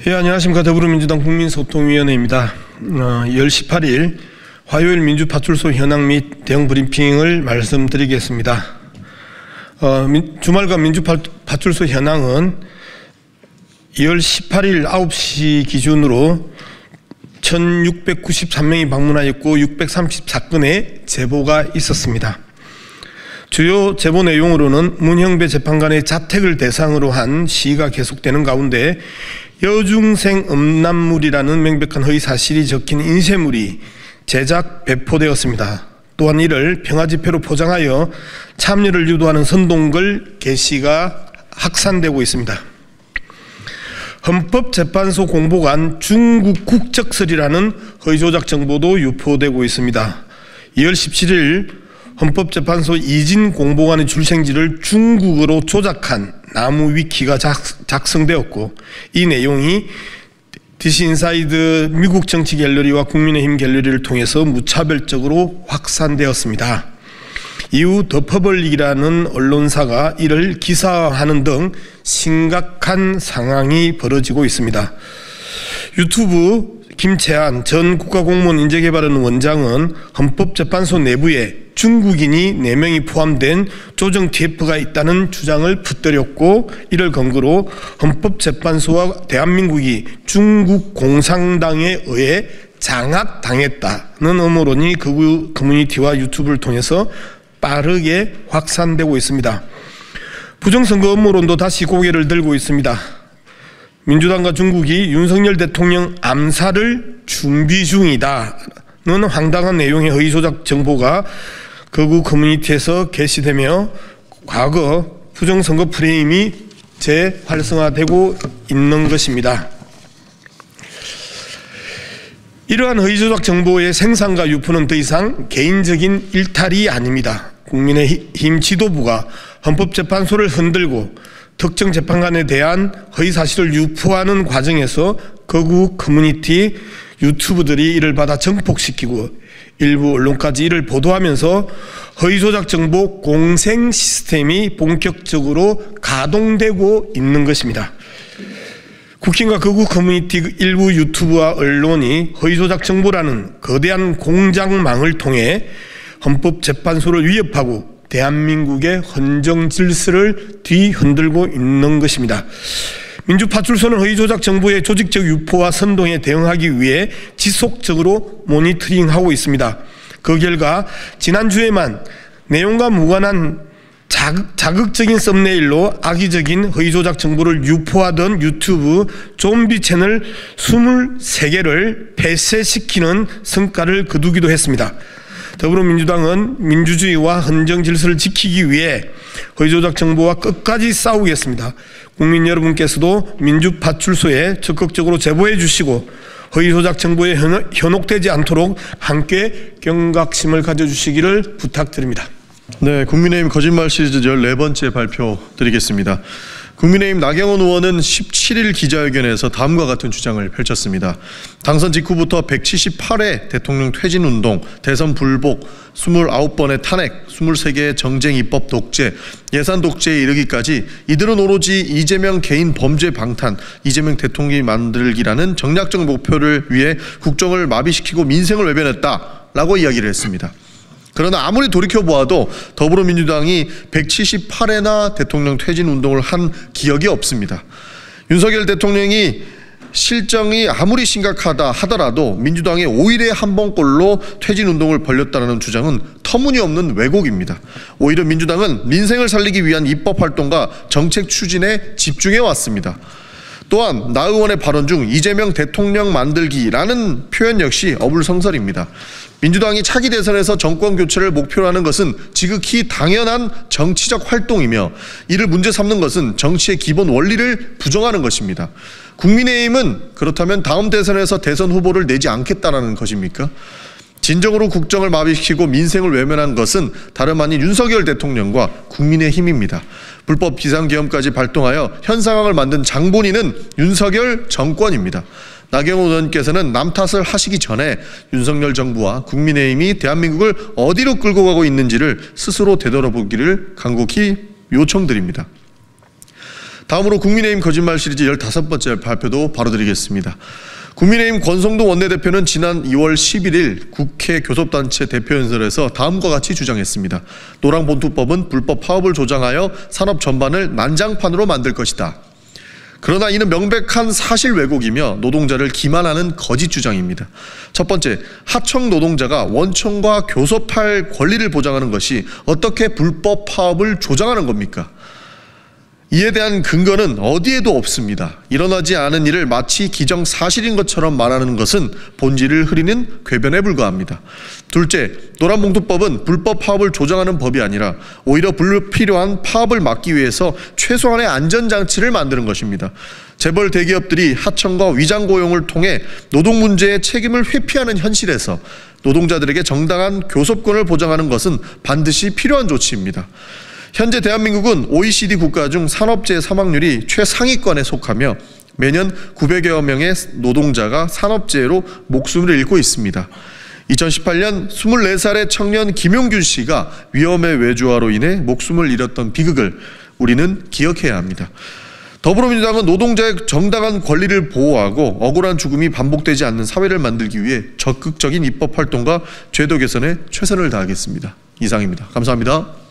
예, 안녕하십니까. 더불어민주당 국민소통위원회입니다. 10시 8일 화요일 민주파출소 현황 및 대응 브리핑을 말씀드리겠습니다. 주말간 민주파출소 현황은 2월 18일 9시 기준으로 1693명이 방문하였고 634건의 제보가 있었습니다. 주요 제보 내용으로는 문형배 재판관의 자택을 대상으로 한 시위가 계속되는 가운데 여중생 음란물이라는 명백한 허위 사실이 적힌 인쇄물이 제작 배포되었습니다. 또한 이를 평화집회로 포장하여 참여를 유도하는 선동글 게시가 확산되고 있습니다. 헌법재판소 공보관 중국 국적설이라는 허위조작 정보도 유포되고 있습니다. 2월 17일 헌법재판소 이진 공보관의 출생지를 중국어로 조작한 나무 위키가 작성되었고, 이 내용이 디스인사이드 미국 정치 갤러리와 국민의힘 갤러리를 통해서 무차별적으로 확산되었습니다. 이후 더퍼블릭이라는 언론사가 이를 기사화하는 등 심각한 상황이 벌어지고 있습니다. 유튜브 김채한 전 국가공무원 인재개발원 원장은 헌법재판소 내부에 중국인이 4명이 포함된 조정 TF가 있다는 주장을 붙들였고, 이를 근거로 헌법재판소와 대한민국이 중국 공산당에 의해 장악당했다는 음모론이 극우 커뮤니티와 유튜브를 통해서 빠르게 확산되고 있습니다. 부정선거 음모론도 다시 고개를 들고 있습니다. 민주당과 중국이 윤석열 대통령 암살을 준비 중이다는 황당한 내용의 허위조작 정보가 극우 커뮤니티에서 게시되며 과거 부정선거 프레임이 재활성화되고 있는 것입니다. 이러한 허위조작 정보의 생산과 유포는 더 이상 개인적인 일탈이 아닙니다. 국민의힘 지도부가 헌법재판소를 흔들고 특정 재판관에 대한 허위 사실을 유포하는 과정에서 극우 커뮤니티 유튜브들이 이를 받아 정폭시키고 일부 언론까지 이를 보도하면서 허위조작 정보 공생 시스템이 본격적으로 가동되고 있는 것입니다. 국힘과 극우 커뮤니티 일부 유튜브와 언론이 허위조작 정보라는 거대한 공작망을 통해 헌법재판소를 위협하고 대한민국의 헌정 질서를 뒤흔들고 있는 것입니다. 민주파출소는 허위조작 정보의 조직적 유포와 선동에 대응하기 위해 지속적으로 모니터링하고 있습니다. 그 결과 지난주에만 내용과 무관한 자극적인 썸네일로 악의적인 허위조작 정보를 유포하던 유튜브 좀비 채널 23개를 폐쇄시키는 성과를 거두기도 했습니다. 더불어민주당은 민주주의와 헌정 질서를 지키기 위해 허위조작 정보와 끝까지 싸우겠습니다. 국민 여러분께서도 민주파출소에 적극적으로 제보해 주시고 허위조작 정보에 현혹되지 않도록 함께 경각심을 가져주시기를 부탁드립니다. 네, 국민의힘 거짓말 시리즈 14번째 발표 드리겠습니다. 국민의힘 나경원 의원은 17일 기자회견에서 다음과 같은 주장을 펼쳤습니다. 당선 직후부터 178회 대통령 퇴진운동, 대선 불복, 29번의 탄핵, 23개의 정쟁 입법 독재, 예산 독재에 이르기까지 이들은 오로지 이재명 개인 범죄 방탄, 이재명 대통령이 만들기라는 정략적 목표를 위해 국정을 마비시키고 민생을 외면했다라고 이야기를 했습니다. 그러나 아무리 돌이켜보아도 더불어민주당이 178회나 대통령 퇴진운동을 한 기억이 없습니다. 윤석열 대통령이 실정이 아무리 심각하다 하더라도 민주당의 5일에 한 번꼴로 퇴진운동을 벌였다는 주장은 터무니없는 왜곡입니다. 오히려 민주당은 민생을 살리기 위한 입법활동과 정책 추진에 집중해 왔습니다. 또한 나 의원의 발언 중 이재명 대통령 만들기라는 표현 역시 어불성설입니다. 민주당이 차기 대선에서 정권 교체를 목표로 하는 것은 지극히 당연한 정치적 활동이며 이를 문제 삼는 것은 정치의 기본 원리를 부정하는 것입니다. 국민의힘은 그렇다면 다음 대선에서 대선 후보를 내지 않겠다라는 것입니까? 진정으로 국정을 마비시키고 민생을 외면한 것은 다름 아닌 윤석열 대통령과 국민의힘입니다. 불법 비상계엄까지 발동하여 현 상황을 만든 장본인은 윤석열 정권입니다. 나경원 의원께서는 남 탓을 하시기 전에 윤석열 정부와 국민의힘이 대한민국을 어디로 끌고 가고 있는지를 스스로 되돌아보기를 간곡히 요청드립니다. 다음으로 국민의힘 거짓말 시리즈 15번째 발표도 바로 드리겠습니다. 국민의힘 권성동 원내대표는 지난 2월 11일 국회 교섭단체 대표연설에서 다음과 같이 주장했습니다. 노랑본투법은 불법 파업을 조장하여 산업 전반을 난장판으로 만들 것이다. 그러나 이는 명백한 사실 왜곡이며 노동자를 기만하는 거짓 주장입니다. 첫 번째, 하청 노동자가 원청과 교섭할 권리를 보장하는 것이 어떻게 불법 파업을 조장하는 겁니까? 이에 대한 근거는 어디에도 없습니다. 일어나지 않은 일을 마치 기정사실인 것처럼 말하는 것은 본질을 흐리는 궤변에 불과합니다. 둘째, 노란봉투법은 불법 파업을 조장하는 법이 아니라 오히려 불필요한 파업을 막기 위해서 최소한의 안전장치를 만드는 것입니다. 재벌 대기업들이 하청과 위장고용을 통해 노동 문제의 책임을 회피하는 현실에서 노동자들에게 정당한 교섭권을 보장하는 것은 반드시 필요한 조치입니다. 현재 대한민국은 OECD 국가 중 산업재해 사망률이 최상위권에 속하며 매년 900여 명의 노동자가 산업재해로 목숨을 잃고 있습니다. 2018년 24살의 청년 김용균 씨가 위험의 외주화로 인해 목숨을 잃었던 비극을 우리는 기억해야 합니다. 더불어민주당은 노동자의 정당한 권리를 보호하고 억울한 죽음이 반복되지 않는 사회를 만들기 위해 적극적인 입법 활동과 제도 개선에 최선을 다하겠습니다. 이상입니다. 감사합니다.